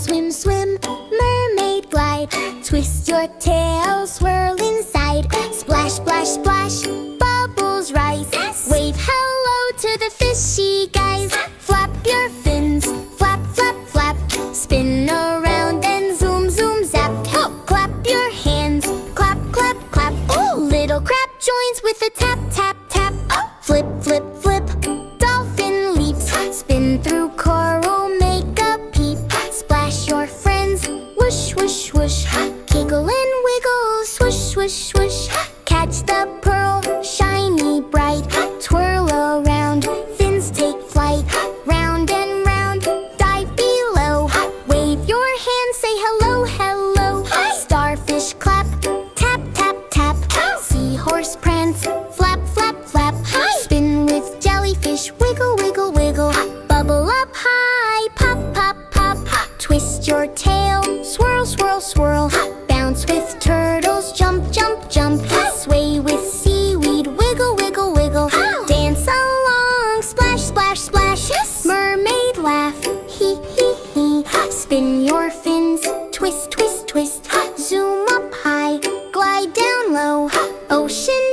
Swim, swim, mermaid glide. Twist your tail, swirl inside. Splash, splash, splash, bubbles rise. Wave hello to the fishy guys. Flap your fins, flap, flap, flap. Spin around and zoom, zoom, zap. Clap your hands, clap, clap, clap. Little crab joins with a tap, tap, tap. Flip, flip, flip, dolphin leaps. Spin through coral, make a peep. Splash your friends, whoosh, whoosh, whoosh. Giggle and wiggle, swoosh, swoosh, swoosh. Catch the pearl, shiny bright. Twirl around, fins take flight. Round and round, dive below. Wave your hand, say hello, hello. Starfish clap, tap, tap, tap. Seahorse prance, flap, flap, flap. Spin with jellyfish, wiggle, wiggle, wiggle. Bubble up high, pop, pop, pop. Twist your tail, swirl, swirl, swirl. Bounce with turtles, jump, jump, jump. Sway with seaweed, wiggle, wiggle, wiggle. Dance along, splash, splash, splash. Mermaid laugh, hee, hee, hee. Spin your fins, twist, twist, twist. Zoom up high, glide down low. Ocean